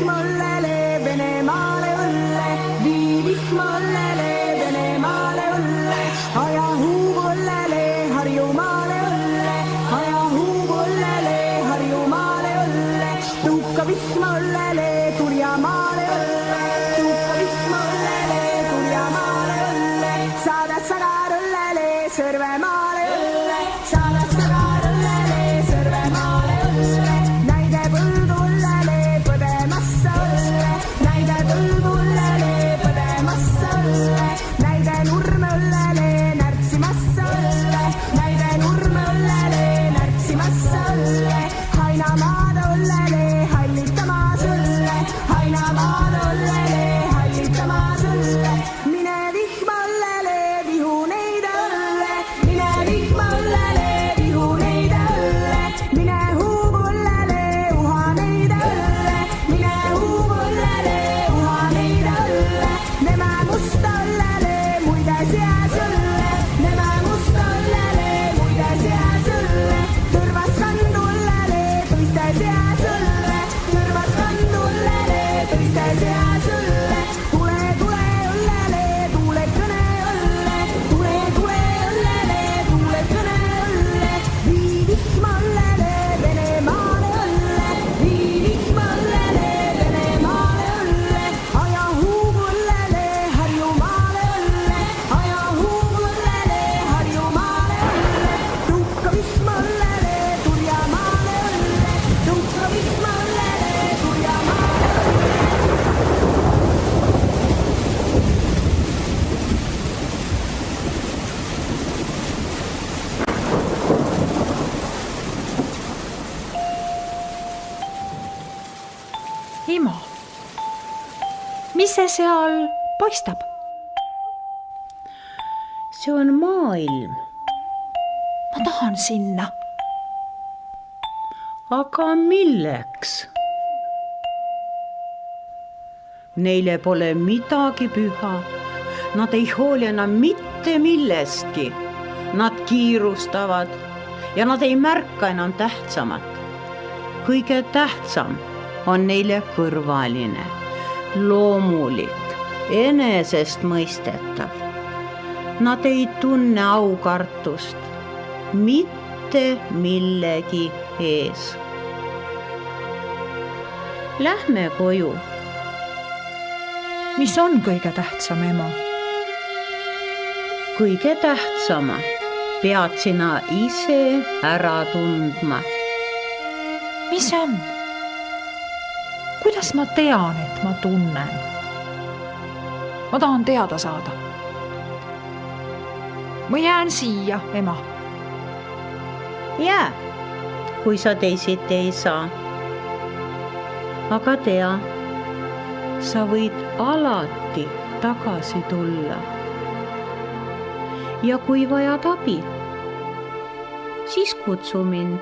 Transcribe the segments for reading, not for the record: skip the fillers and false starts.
vihmollele Venemaale õlle, vii vihmollele Venemaale õlle, aja huubollele Harjumaale õlle, aja huubollele Harjumaale õlle, tuhka vihmollele Turjamaale õlle, tuhka vihmollele Turjamaale õlle, saadad sagarõllele Sõrvemaale õlle, saadad sagarõllele Sõrvemaale õlle, näide põldullele põdemassa õlle, näide põldullele põdemassa õlle, näide nurmeõllele närtsimassa õlle, näide nurmeõllele närtsimassa õlle, Hainamaade õllele hallitamas õlle, Hainamaade õllele hallitamas õlle, mine vihmaõllele vihu neide õlle, mine vihmaõllele vihu neide õlle, mine huubollele uha neide õlle, mine huubollele uha neide õlle, nemä musta õllele muide seas õlle, nemä musta õllele muide seas õlle, tõrvas kandu õllele tõiste seas õlle, tõrvas kandu õllele tõiste seas õlle, tule, tule õllele, tuule kõne õlle, tule, tule õllele, tuule kõne õlle, vii vihma õllele Venemaale õlle, vii vihma õllele Venemaale õlle, aja huubu õllele Harjumaale õlle, aja huubu õllele Harjumaale õlle, tuhka vihma õllele Turjamaale õlle, tuhka vihma õllele Turjamaale õlle. Ema, mis see seal paistab? See on maailm, Ma tahan sinna. aga milleks? Neile pole midagi püha, nad ei hooli enam mitte millestki. Nad kiirustavad ja nad ei märka enam tähtsamat. Kõige tähtsam on neile kõrvaline, loomulik, enesestmõistetav. Nad ei tunne aukartust mitte millegi ees. Lähme koju. Mis on kõige tähtsam, ema? Kõige tähtsama pead sina ise ära tundma. Mis see on? Kuidas ma tean, et ma tunnen? Ma tahan teada saada. Ma jään siia, ema. Jää, kui sa teisiti ei saa. Aga tea, sa võid alati tagasi tulla. Ja kui vajad abi, siis kutsu mind.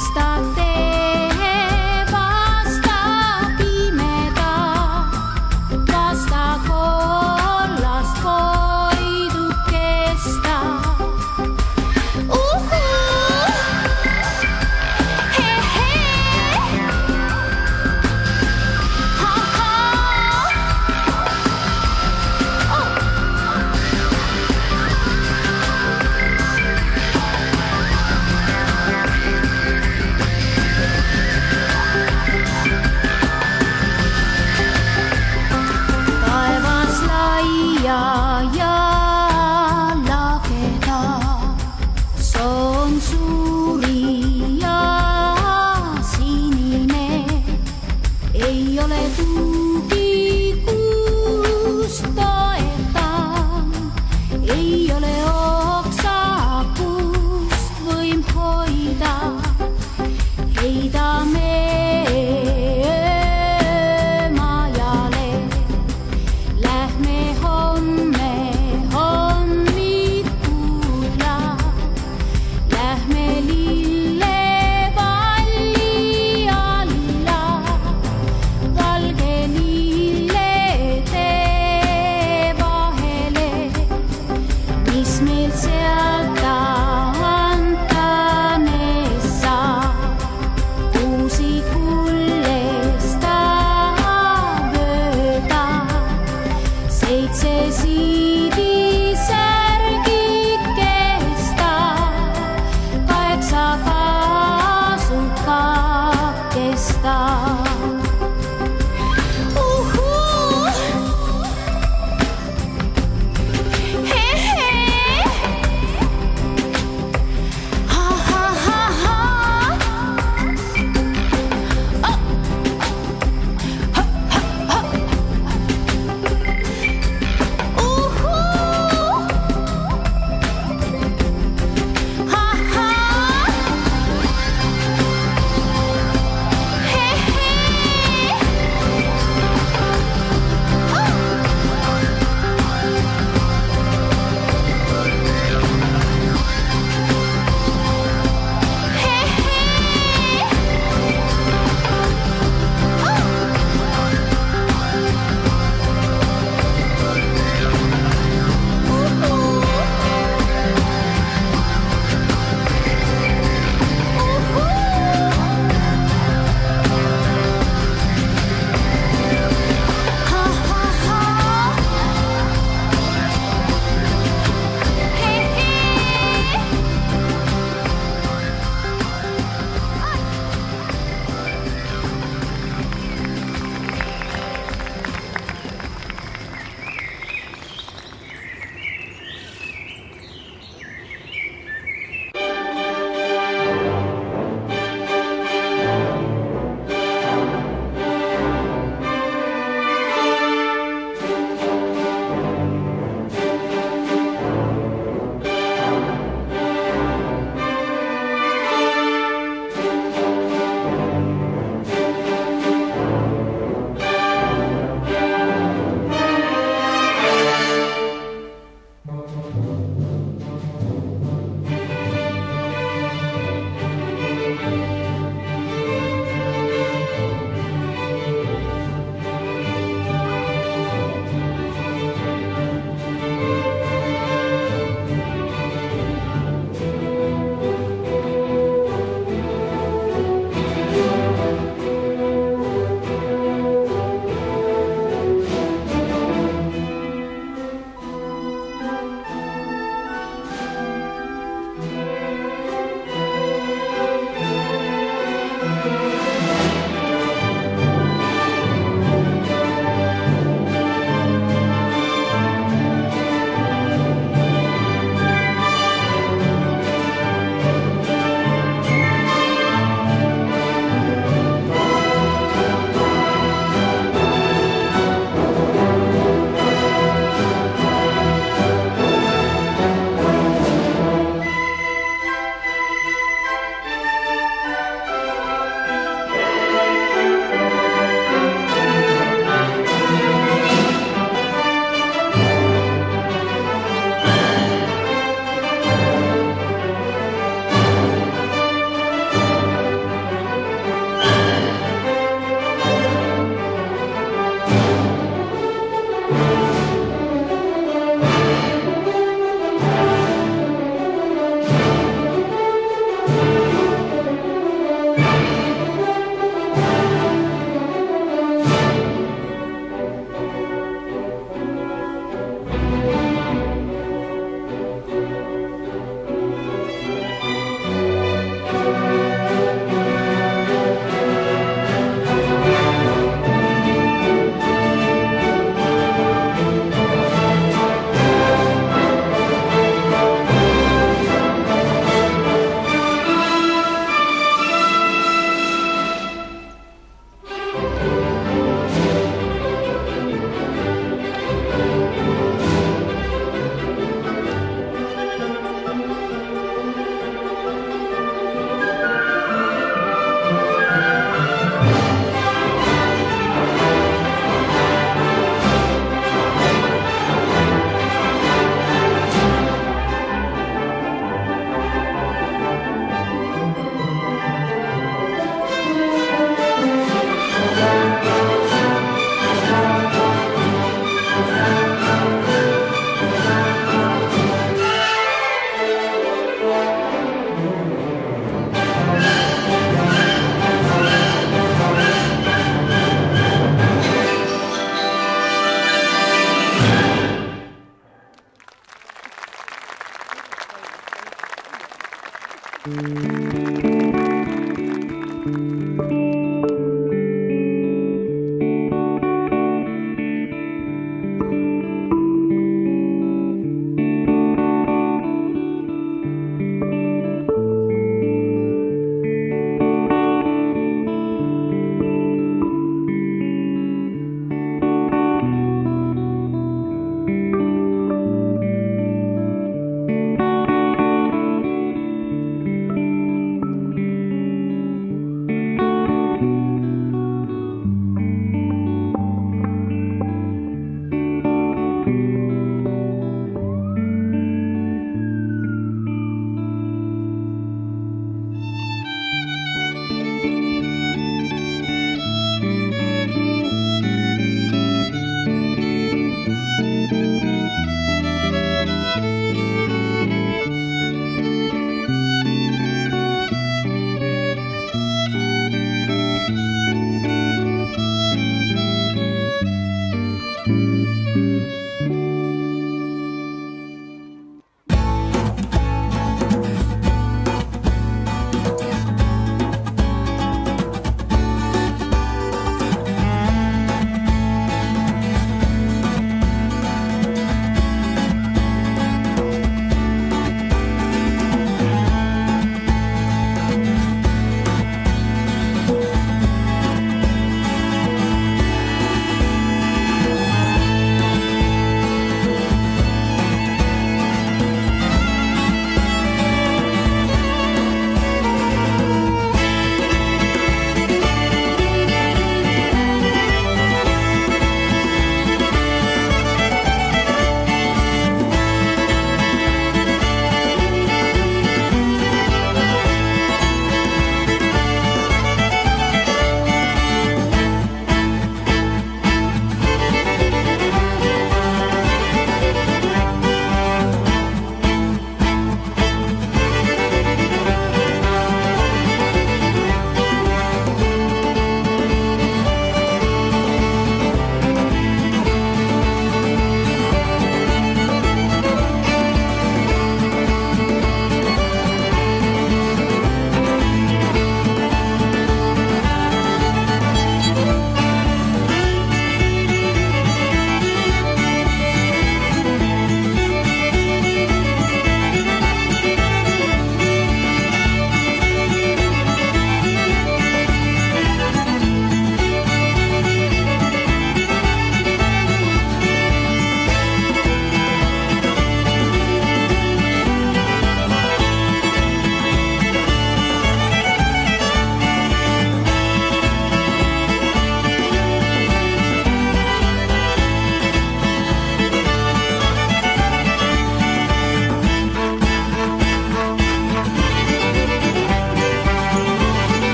unistad tee vasta pimeda, vasta kollast koidukesta.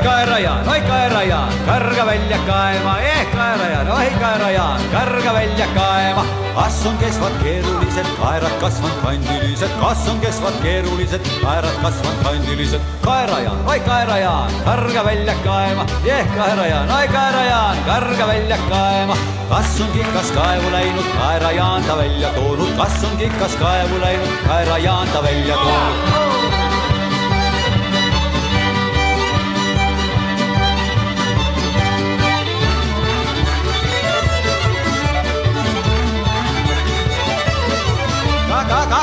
Kaerajaan, oi Kaerajaan, karga välja kaema, Kaerajaan, oi Kaerajaan, karga välja kaema. Kas on kesvad keerulised, kaerad kasvanud kandilised, kas on kesvad keerulised, kaerad kasvanud kandilised. Kaerajaan, oi Kaerajaan, karga välja kaema, Kaerajaan, oi Kaerajaan, karga välja kaema. Kas on kikas kaevu läinud, Kaerajaan ta välja toonud, kas on kikas kaevu läinud, Kaerajaan ta välja toonud.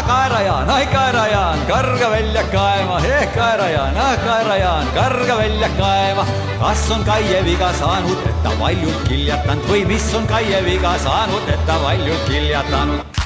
Kaerajaan, ai Kaerajaan, karga välja kaema, Kaerajaan, Kaerajaan, karga välja kaema. Kas on Kaie viga saanud, et ta valjult kiljatanud või mis on Kaie viga saanud, et ta valjult kiljatanud?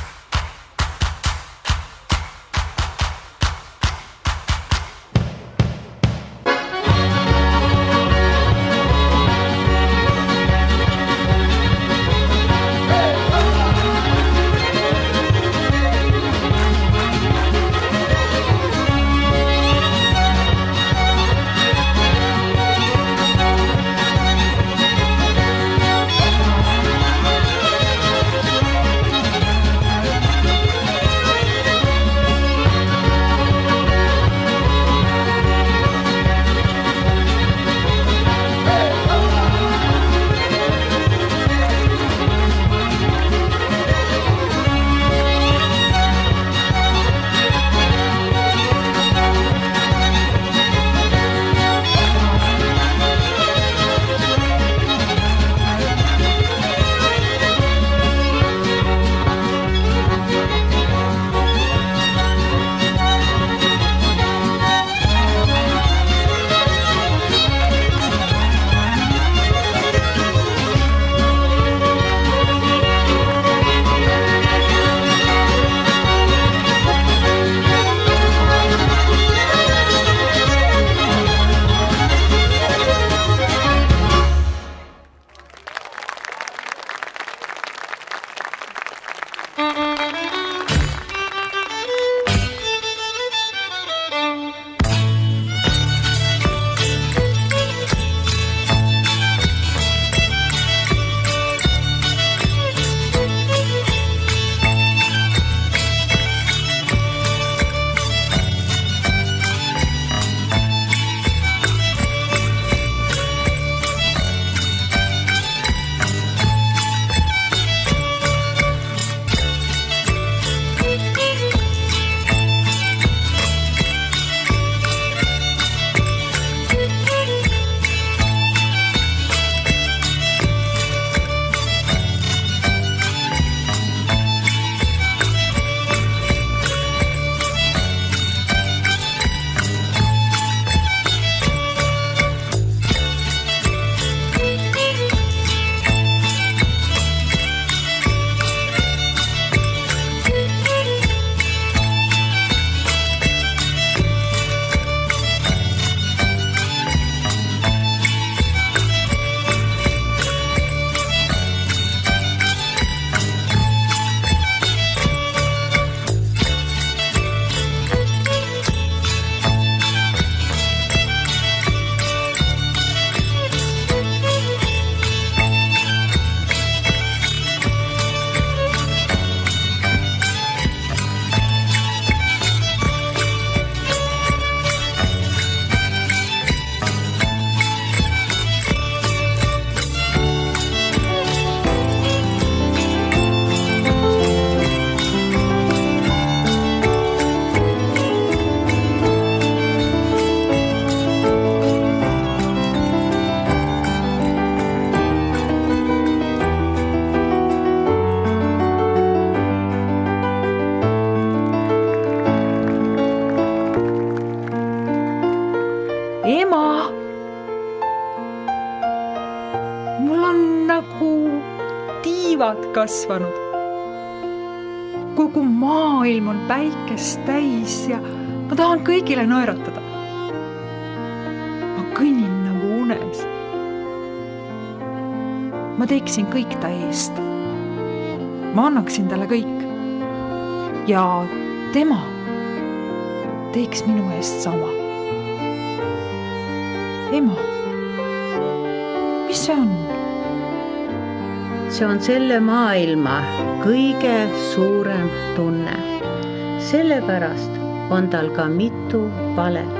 tiivad kasvanud. Kogu maailm on päikest täis ja ma tahan kõigile naeratada. Ma kõnnin nagu unes. Ma teeksin kõik ta eest. Ma annaksin talle kõik. Ja tema teeks minu eest sama. Ema. mis see on? see on selle maailma kõige suurem tunne. Sellepärast on tal ka mitu palet.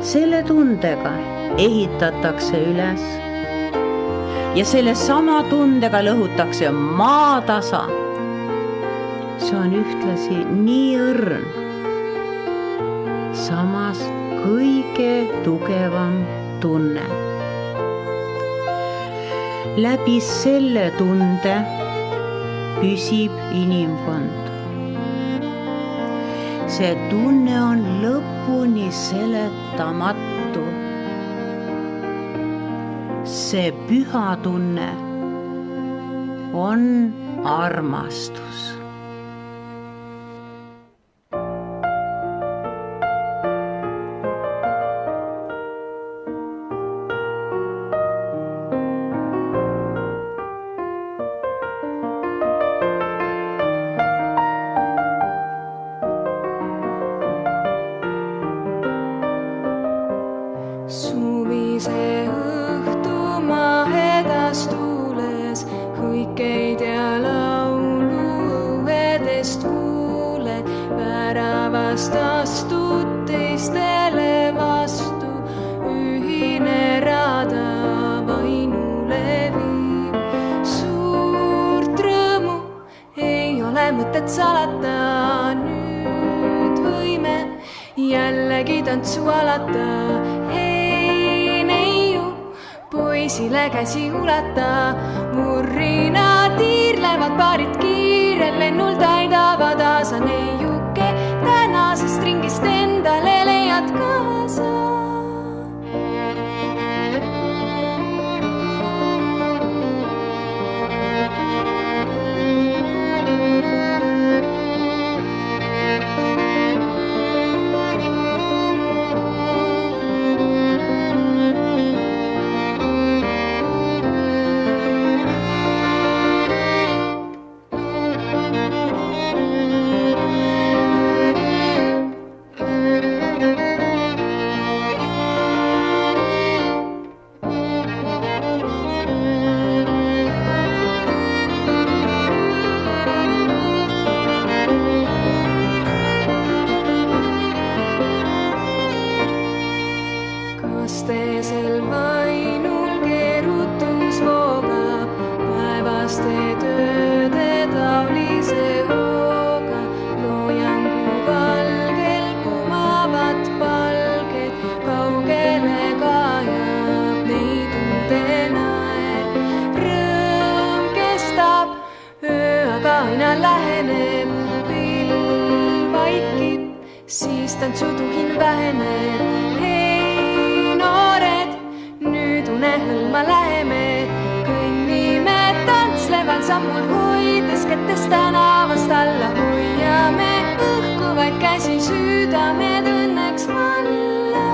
Selle tundega ehitatakse üles ja selle sama tundega lõhutakse maatasa. See on ühtlasi nii õrn, samas kõige tugevam tunne. Läbi selle tunde püsib inimkond. See tunne on lõpuni seletamatu. See püha tunne on armastus. Suvise õhtu mahedas tuules hõikeid ja laulu õedest kuuled. Väravast astud teistele vastu, ühine rada vainule viib. Suurt rõõmu ei ole mõtet salata, nüüd võime jällegi tantsu alata. Poisile käsi ulata, murrina tiirlevad paarid kiirel lennul täidavad aasa. Neiuke tänasest ringist endale leiad kaasa. Kastesel vainul keerutus voogab, päevaste tööde taolise hooga. Loojangu valgel kumavad palged, kaugele kajab neidude naer. Rõõm kestab, öö aga aina läheneb, pilv vaikib, siis tantsutuhin väheneb. Hõlma läheme, kõnnime tantsleval sammul hoides kätest tänavast alla. Hoiame õhku vaid käsi, südamed õnneks valla.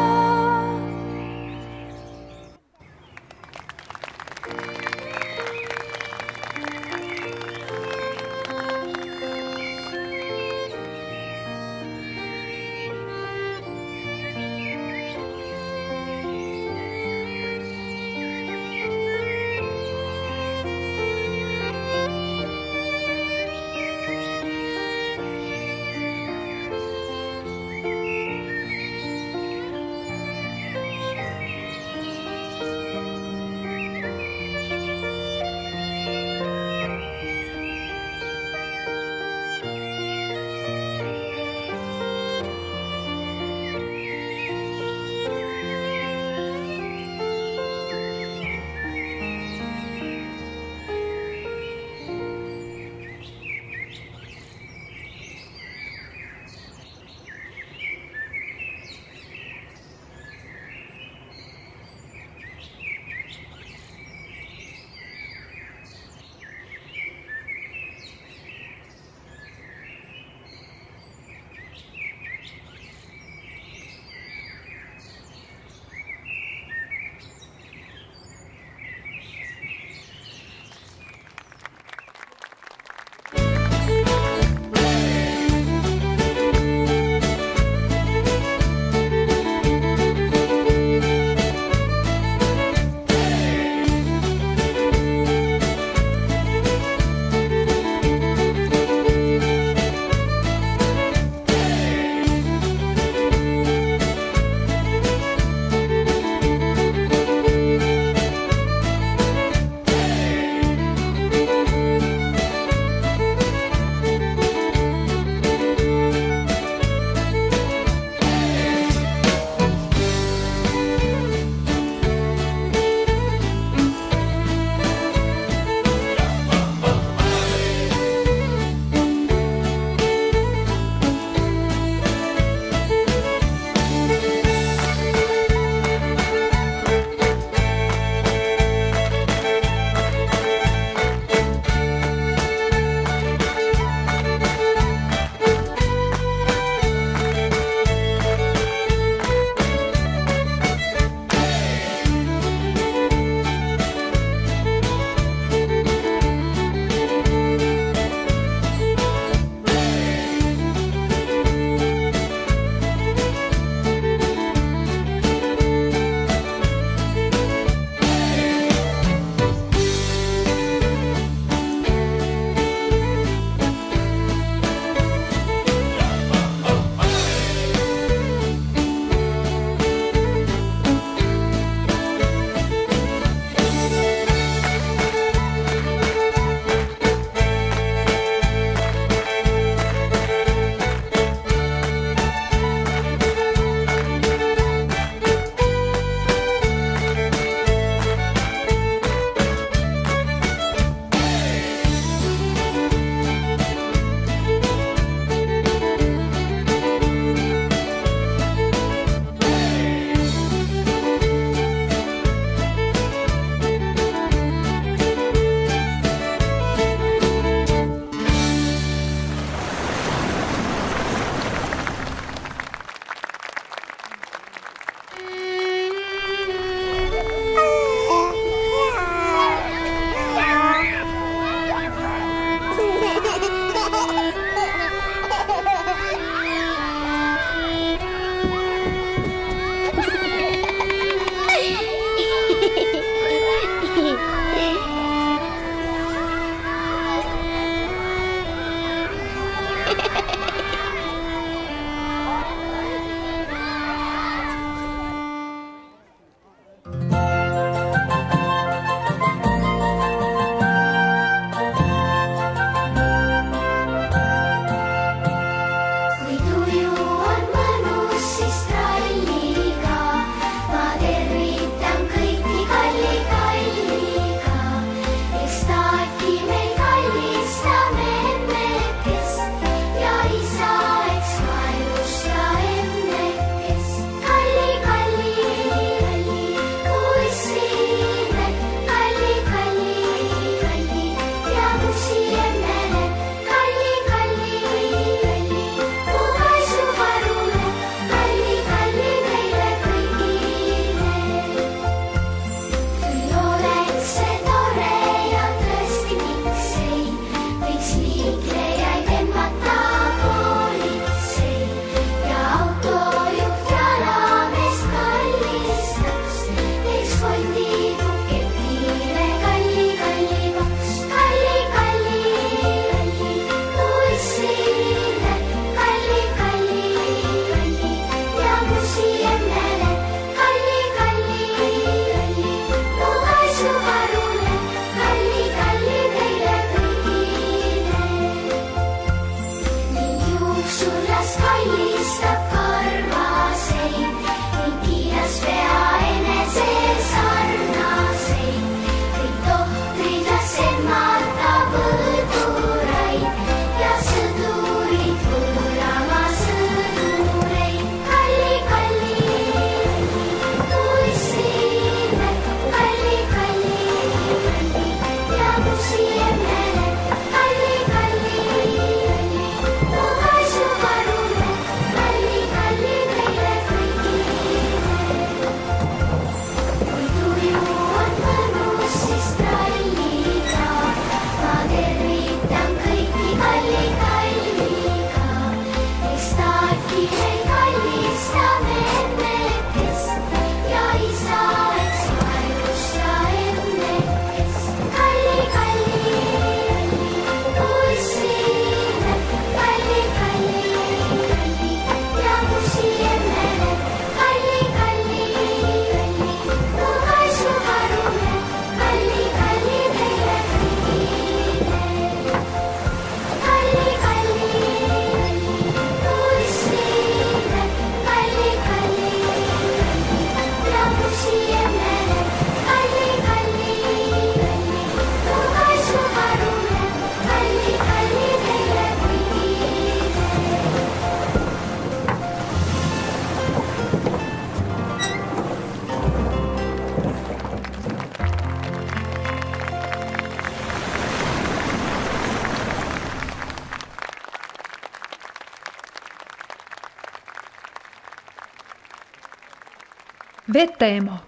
Vette, ema.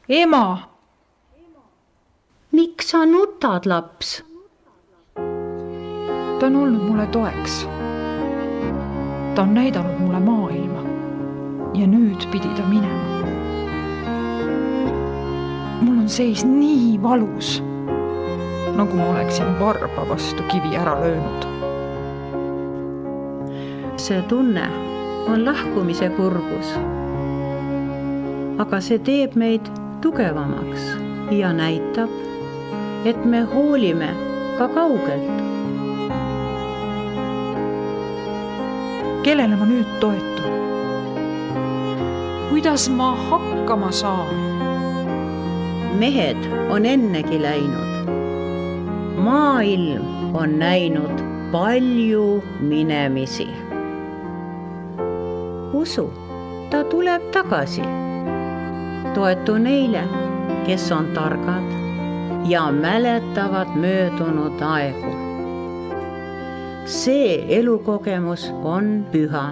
Ema! Miks sa nutad, laps? Ta on olnud mulle toeks. Ta on näidanud mulle maailma ja nüüd pidi ta minema. Mul on sees nii valus, nagu ma oleksin varba vastu kivi ära löönud. See tunne on lahkumise kurbus. Aga see teeb meid tugevamaks ja näitab, et me hoolime ka kaugelt. Kellele ma nüüd toetun? Kuidas ma hakkama saan? Mehed on ennegi läinud. Maailm on näinud palju minemisi. Usu, ta tuleb tagasi. Toetu neile, kes on targad ja mäletavad möödunud aegu. See elukogemus on püha.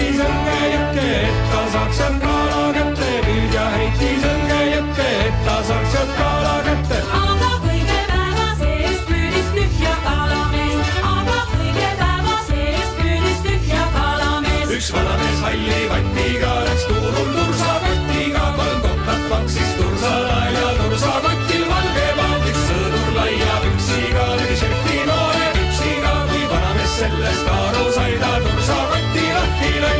heitis õnge jõkke, et ta saaks sealt kaala kätte. Nüüd ja heitis õnge jõkke, et ta saaks sealt kaala kätte. Aga kõige päeva seest püüdis tühja kalamees. Aga kõige päeva seest püüdis tühja kalamees. Üks vanamees halli vatiga läks turul tursakotiga. 3 koptat maksis tursalael ja tursakotil valge paat. Üks sõdur laia püksiga tegi šefti noore küpsiga. Kui vanamees sellest aru sai, ta tursakoti lahti lõi.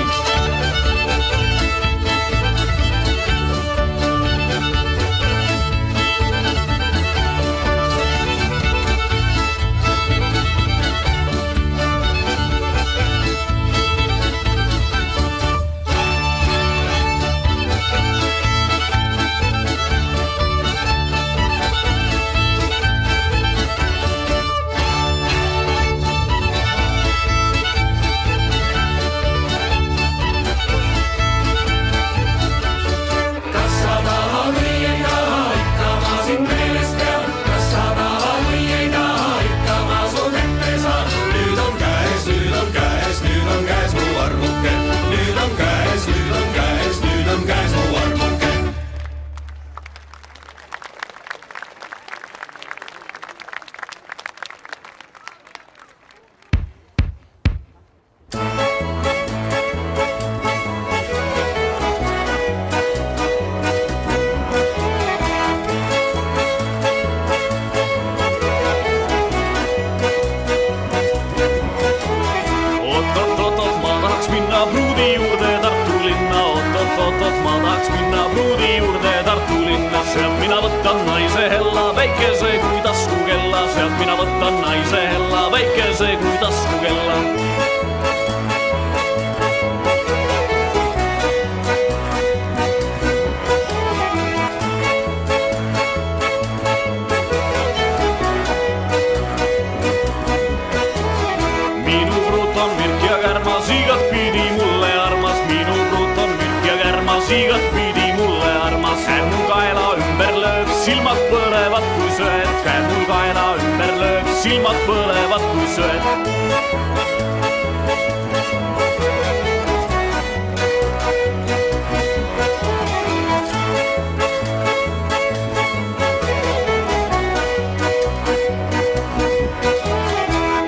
Silmad põlevad kui söed.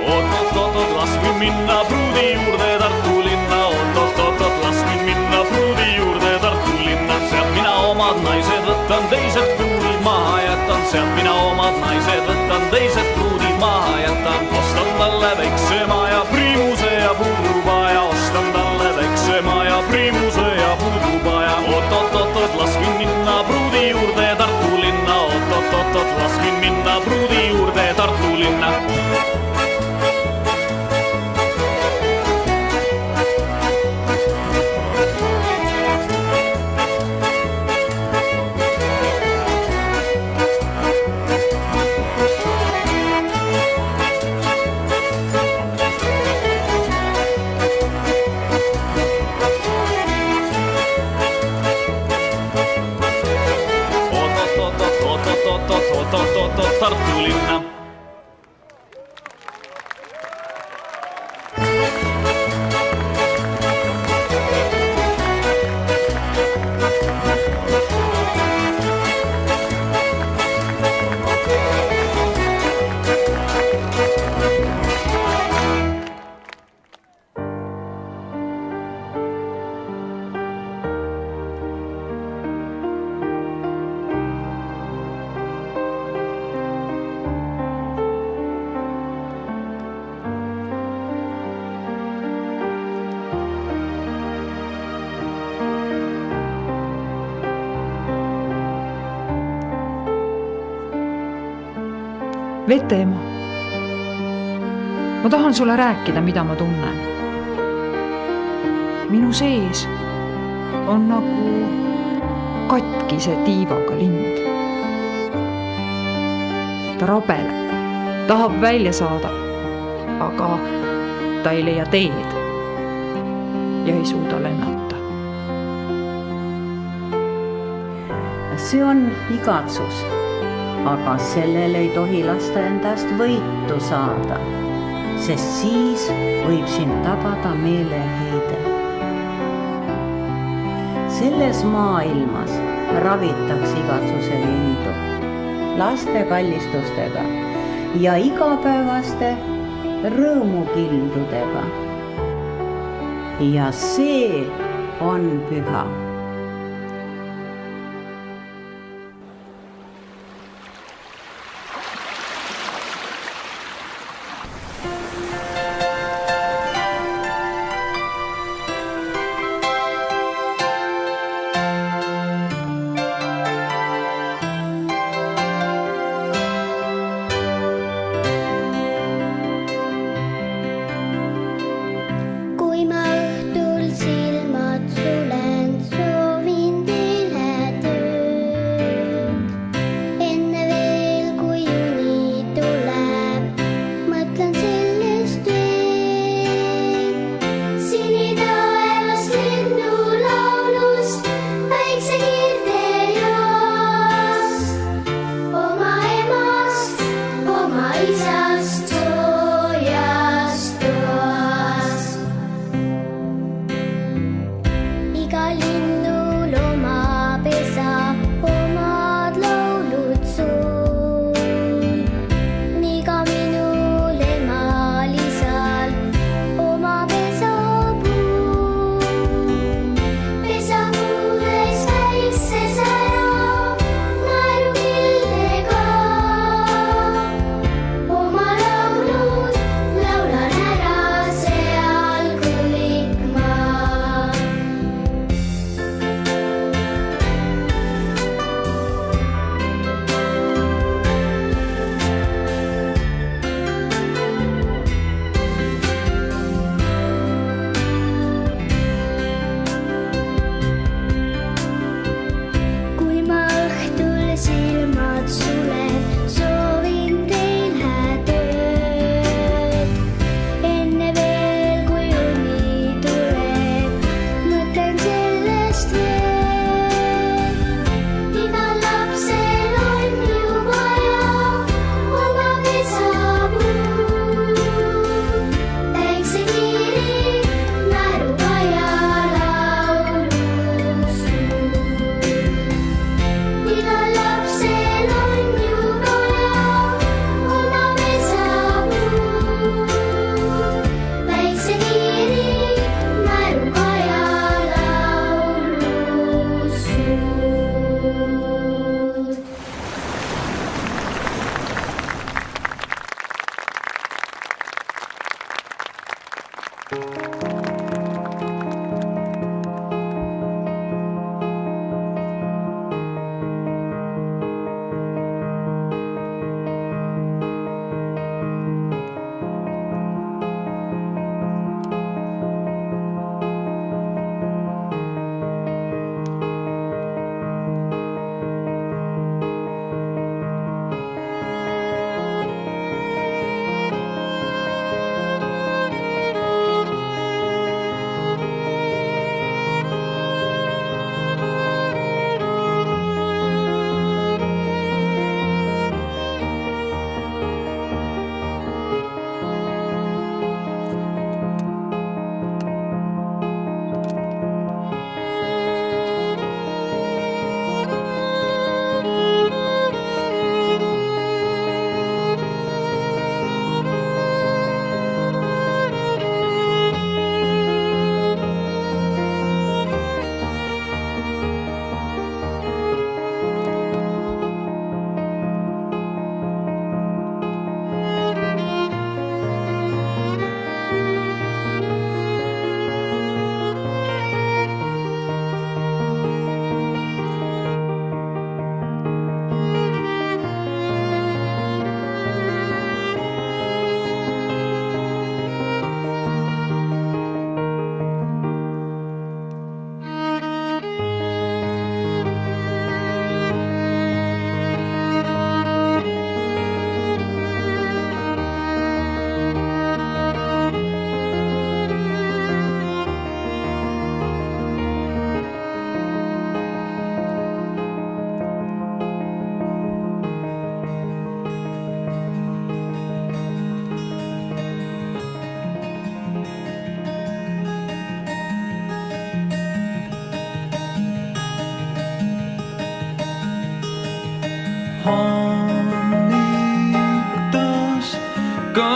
Oot, las mind minna pruudi juurde Tartu linna. Oot, las mind minna pruudi juurde Tartu linna. Sealt mina omad naised võtan, teised pruudid maha jätan. Sealt mina omad naised võtan, teised pruudid maha jätan. Ostan talle väiksema ja priimuse ja puudupaja. Ostan talle väiksema ja priimuse ja puudupaja. Oot, las mind minna pruudi juurde Tartu linna. Oot, las mind minna pruudi juurde Tartu linna. Tartu linna. Veteema, ma tahan sulle rääkida, mida ma tunnen. Minu sees on nagu katkise tiivaga lind. Ta rabeleb, tahab välja saada, aga ta ei leia teed ja ei suuda lennata. See on igatsus. Aga sellel ei tohi lasta endast võitu saada, sest siis võib sind tabada meeleheide. selles maailmas ravitaks igatsuse lindu laste kallistustega ja igapäevaste rõõmukildudega. Ja see on püha. Kui ma õhtul silmad sulen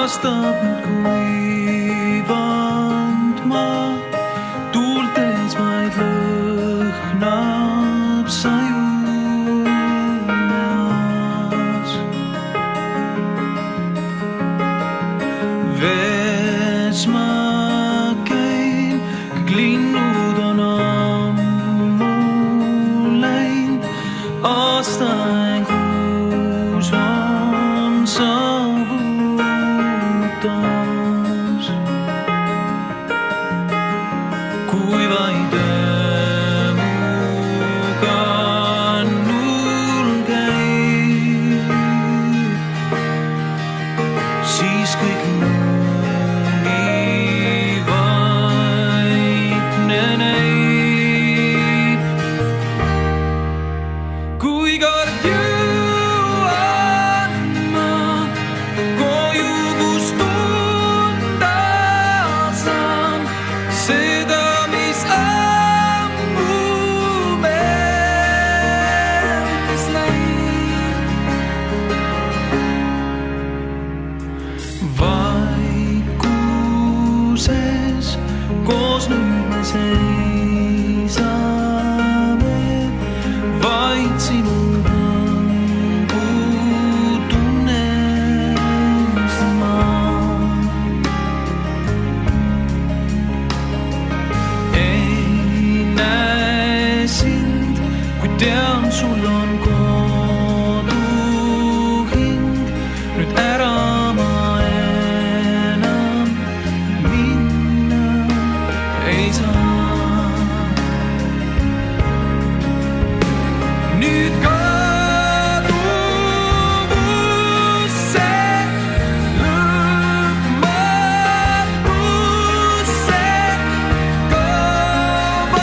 paastab nüüd kuivanud maa, tuultes vaid lõhnab sa juunas. Vees ma käin, kõik linnud on ammu läinud, aastaid kuus on saavutas. Kui vaid öömuga null käib, siis kõik vaikne näib. Kui kord jõuan ma koju, kus tunda saan seda, mis ammu meeldis läinud. Vaikuses koos nüüd me seisame, vaid sinu hõngu tunnes ma. Ei näe sind, kui tean, sul on koduhing. Nüüd ära ma enam minna ei saa. Nüüd kaduvusse, lõpmatusse kaovad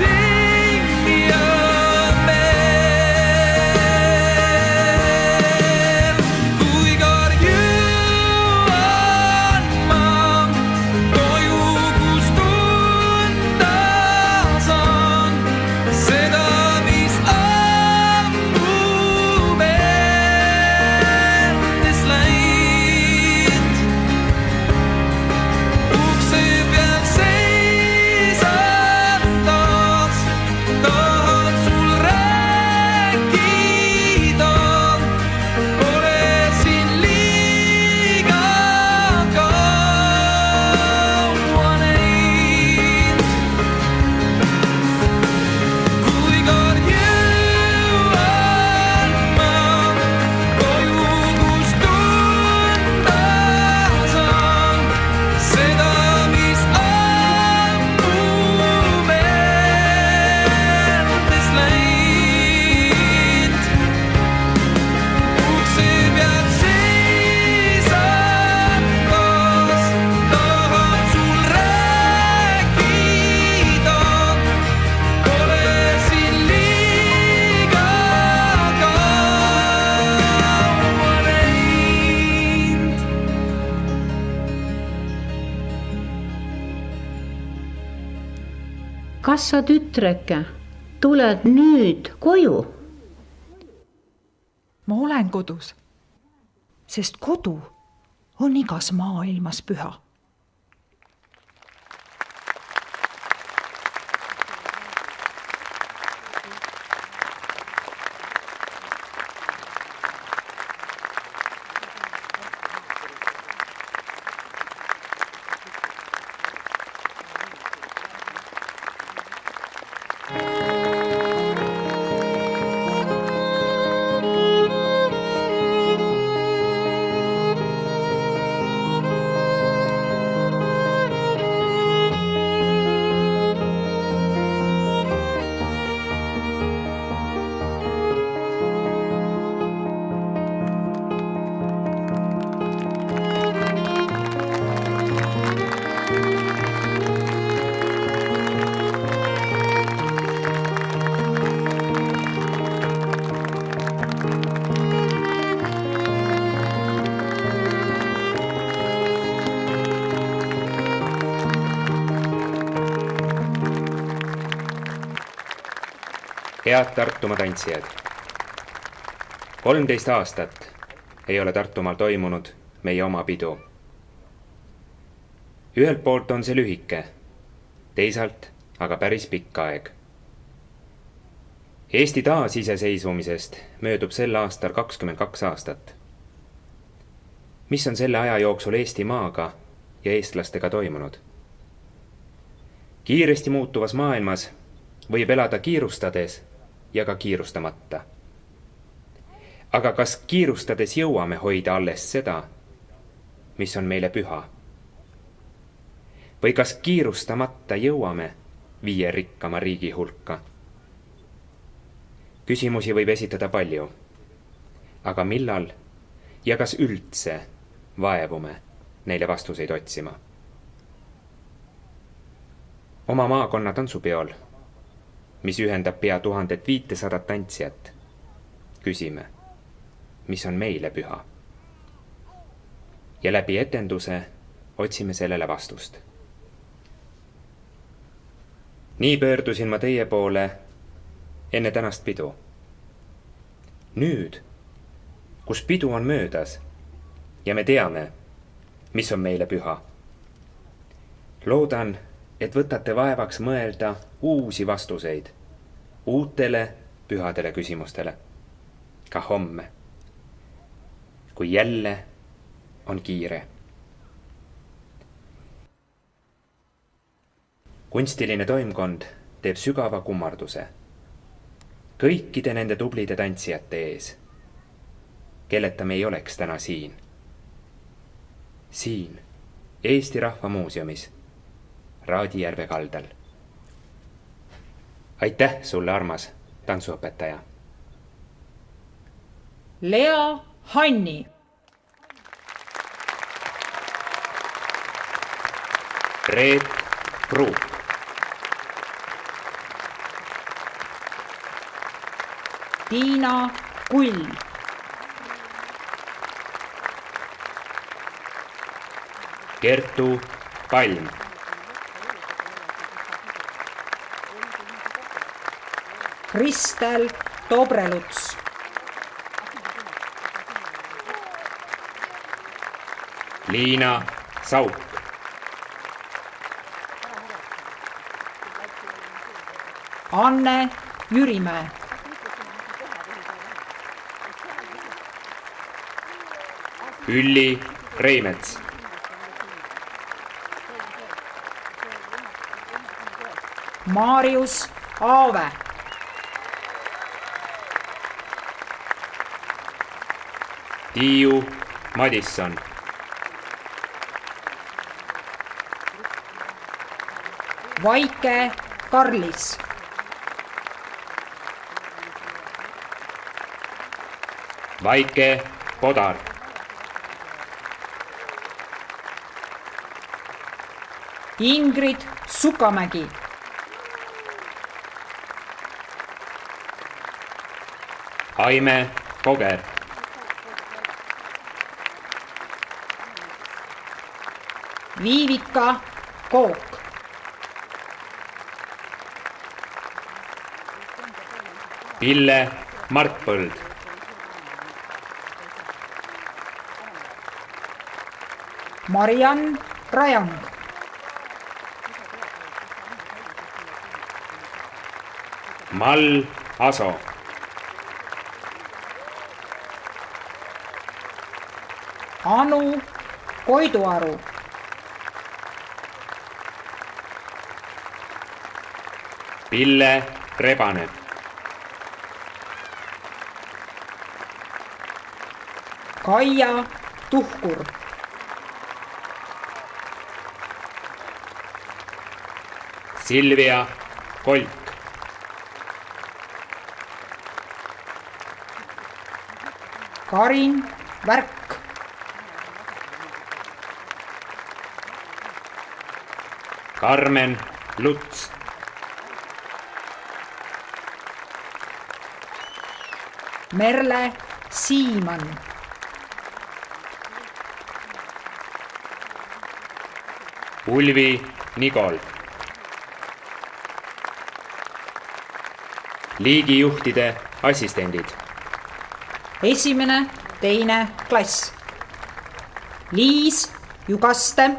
hing ja meel. Kui kord jõuan ma koju, kus tunda saan seda, mis ammu meeldis läinud. Ukse peal seisan taas, tahan sul rääkida, pole siin liiga kaua näinud. Kui kord jõuan ma koju, kus tunda saan seda, mis ammu meeldis läinud. Ukse peal seisan taas, tahan sul rääkida, pole siin liiga kaua näinud. kas sa, tütreke, tuled nüüd koju? ma olen kodus, sest kodu on igas maailmas püha. head Tartumaa tantsijad. 13 aastat ei ole Tartumaal toimunud meie oma pidu. Ühelt poolt on see lühike, teisalt aga päris pikk aeg. Eesti taasiseseisvumisest möödub sel aastal 22 aastat. Mis on selle aja jooksul Eestimaaga ja eestlastega toimunud? Kiiresti muutuvas maailmas võib elada kiirustades ja ka kiirustamata. Aga kas kiirustades jõuame hoida alles seda, mis on meile püha? Või kas kiirustamata jõuame 5 rikkama riigi hulka? Küsimusi võib esitada palju, aga millal ja kas üldse vaevume neile vastuseid otsima? Oma maakonna tantsupeol, mis ühendab pea 1500 tantsijat, küsime, mis on meile püha. Ja läbi etenduse otsime sellele vastust. Nii pöördusin ma teie poole enne tänast pidu. Nüüd, kus pidu on möödas ja me teame, mis on meile püha. Loodan, et võtate vaevaks mõelda uusi vastuseid uutele pühadele küsimustele. Ka homme, kui jälle on kiire. Kunstiline toimkond teeb sügava kummarduse kõikide nende tublide tantsijate ees, kelleta me ei oleks täna siin. Siin, Eesti Rahva Muuseumis, Raadijärve kaldal. Aitäh sulle, armas tantsuõpetaja. Lea Hanni. Reet Pruuk. Tiina Kull. Kertu Palm. Kristel Tobreluts. Liina Sauk. Anne Jürimäe. Ülli Reimets. Marius Aave. Tiiu Madisson. Vaike Karlis. Vaike Podar. Ingrid Sukamägi. Aime Koger. Viivika Kook. Pille Martpõld. Mariann Rajang. Mall Aso. Anu Koiduaru. Pille Rebane. Kaia Tuhkur. Silvia Kolk. Karin Värk. Karmen Luts. Merle Siimann. Ulvi Nigol. Liigijuhtide assistendid. 1., 2. klass. Liis Jugaste,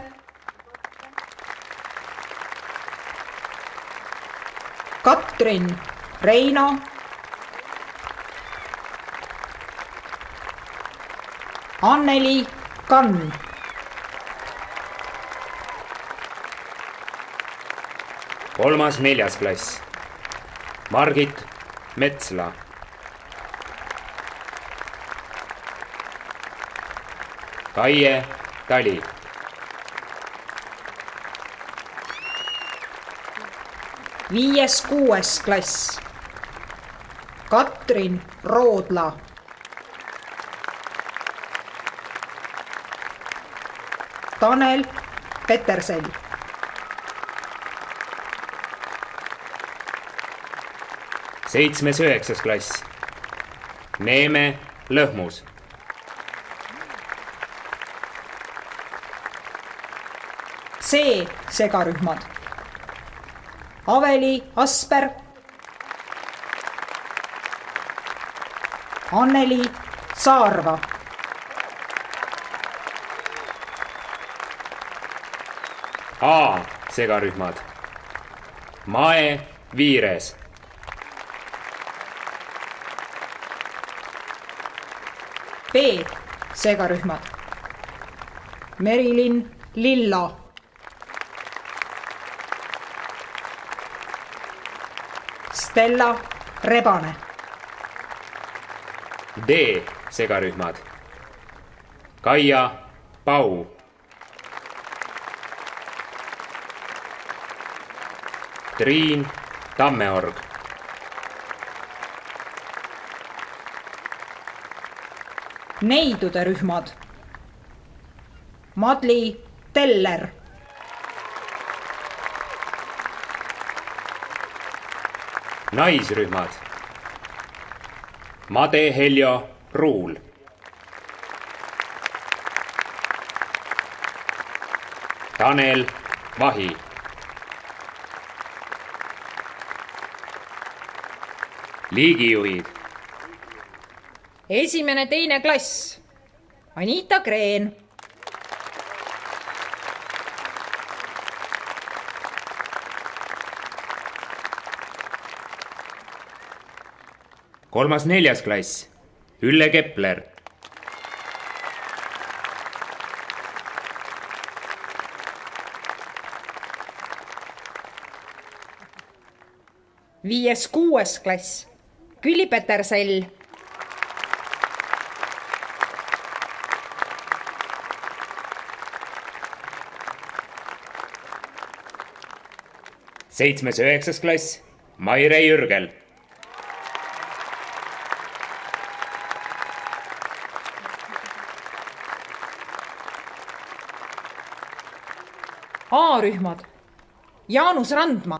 Katrin Reino, Anneli Kann, kolmas 4. klass. Margit Metsla. Kaie Tali. viies 6. klass. Katrin Roodla, Tanel Petersell, seitsmes 9. klass. Neeme Lõhmus. C segarühmad. Aveli Asper, Anneli Saarva, A segarühmad. Mae Viires. B segarühmad. Merilin Lilla, Stella Rebane. D segarühmad. Kaia Pau. Triin Tammeorg. Neidude rühmad. Madli Teller, Naisrühmad. Made Heljo Ruul. Tanel Vahi. Liigijuhid. esimene 2. klass. Anita Kreen, kolmas 4. klass. Ülle Kepler. viies 6. klass. Külli Petersell, seitsmes 9. klass. Maire Jürgel. A-rühmad. Jaanus Randma,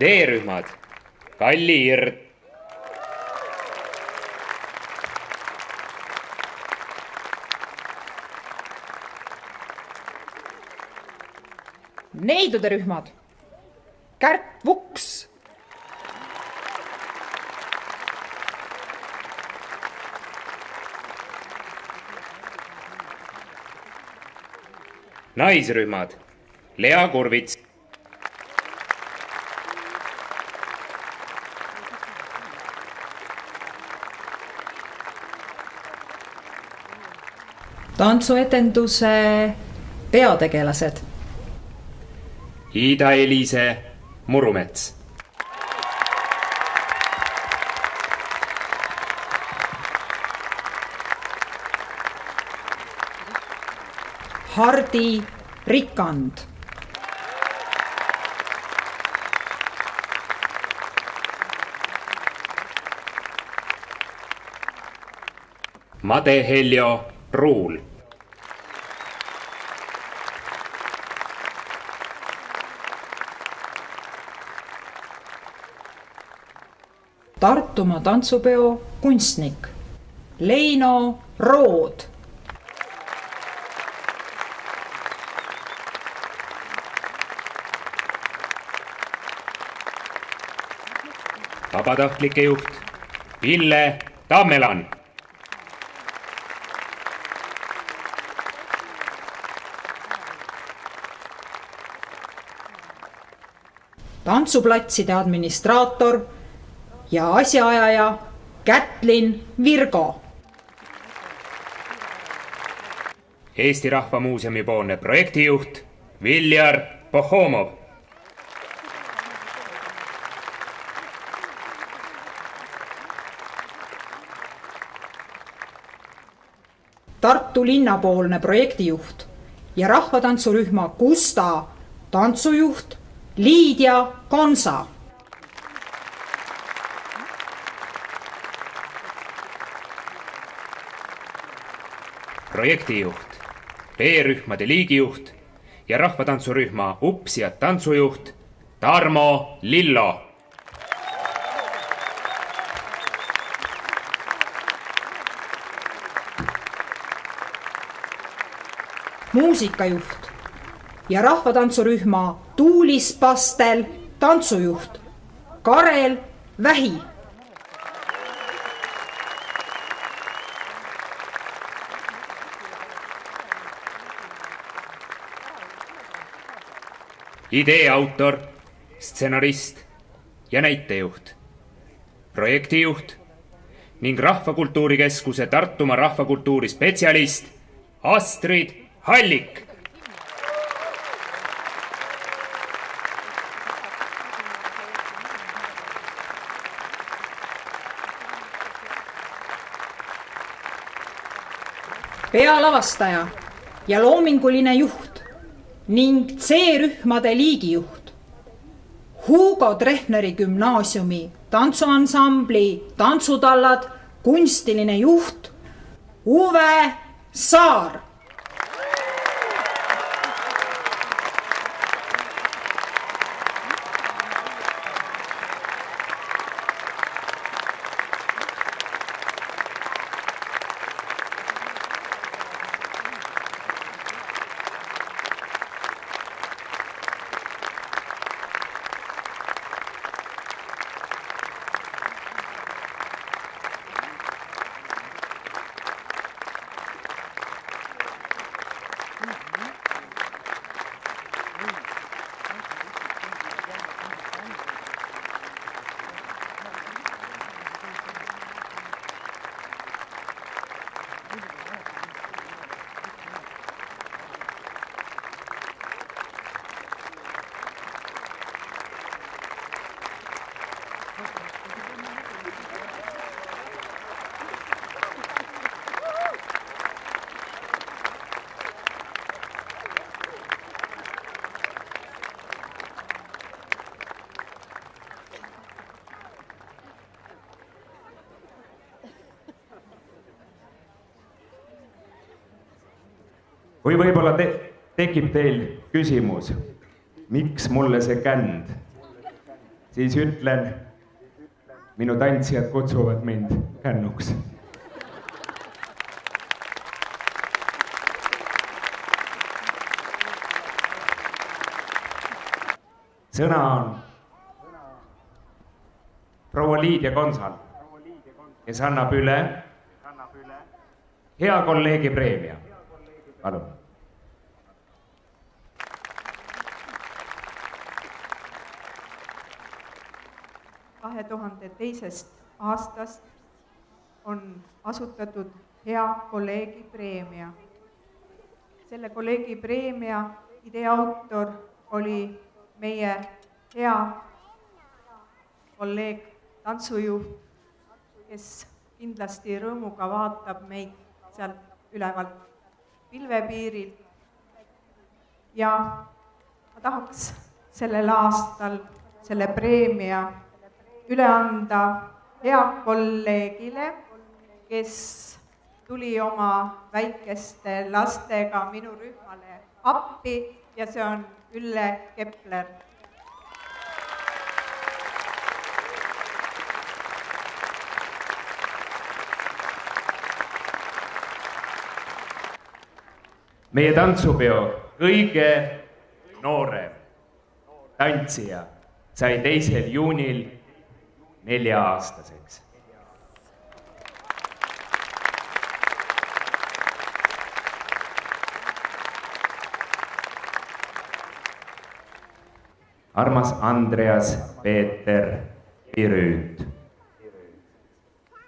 D-rühmad. Kalli Ird. neidude rühmad. Kärt Vuks, Naisrühmad. Lea Kurvits. tantsuetenduse peategelased. Ida-Eliise Murumets. Hardi Rikand, Made Heljo Ruul. Tartumaa tantsupeo kunstnik Leino Rood, vabatahtlike juht Pille Tammelan. tantsuplatside administraator ja asjaajaja Kätlin Virgo. Eesti Rahva Muuseumi poolne projektijuht Viljar Pohhomov. Tartu linnapoolne projektijuht ja rahvatantsurühma Gusta tantsujuht Liidia Konsa. projektijuht, B-rühmade liigijuht ja rahvatantsurühma Upsijad tantsujuht Tarmo Lillo. muusikajuht ja rahvatantsurühma Tuulispastel tantsujuht Karel Vähi. idee autor, stsenarist ja näitejuht, projektijuht ning Rahvakultuuri Keskuse Tartumaa rahvakultuuri spetsialist Astrid Hallik. pealavastaja ja loominguline juht ning C-rühmade liigijuht Hugo Treffneri gümnaasiumi tantsuansambli Tantsutallad kunstiline juht Uwe Saar. Või võib-olla tekib teil küsimus, miks mulle see känd? Siis ütlen, minu tantsijad kutsuvad mind kännuks. Sõna on proua Liidia Konsal, kes annab üle hea kolleegi preemia. Palun. 2002. aastast on asutatud hea kolleegi preemia. Selle kolleegi preemia idee autor oli meie hea kolleeg, tantsujuht, kes kindlasti rõõmuga vaatab meid sealt ülevalt pilvepiirilt. Ja ma tahaks sellel aastal selle preemia üle anda hea kolleegile, kes tuli oma väikeste lastega minu rühmale appi ja see on Ülle Kepler. Meie tantsupeo kõige noorem tantsija sai 2. juunil 4-aastaseks. armas Andreas Peeter Pirüüt,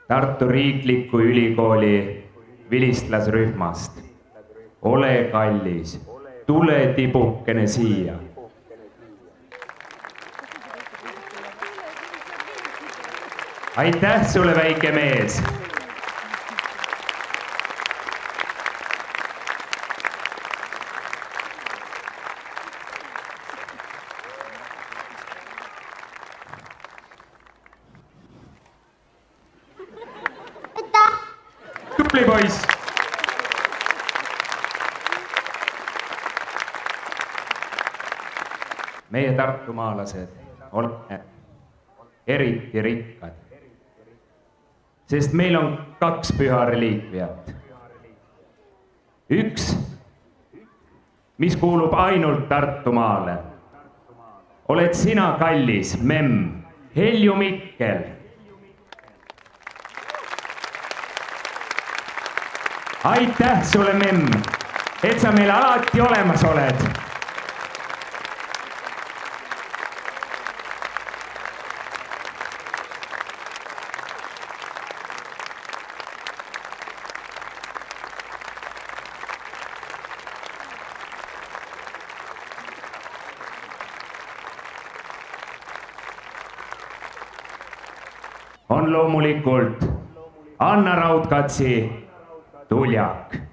Tartu Riikliku Ülikooli vilistlasrühmast. ole kallis, tule tibukene siia. aitäh sulle, väike mees. tubli poiss. meie tartumaalased oleme eriti rikkad, sest meil on 2 püha reliikviat. üks, mis kuulub ainult Tartumaale. oled sina, kallis memm Helju Mikkel. aitäh sulle, memm, et sa meil alati olemas oled. on loomulikult Anna Raudkatsi tuljak.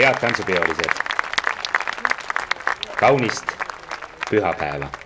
head tantsupeolised, kaunist pühapäeva!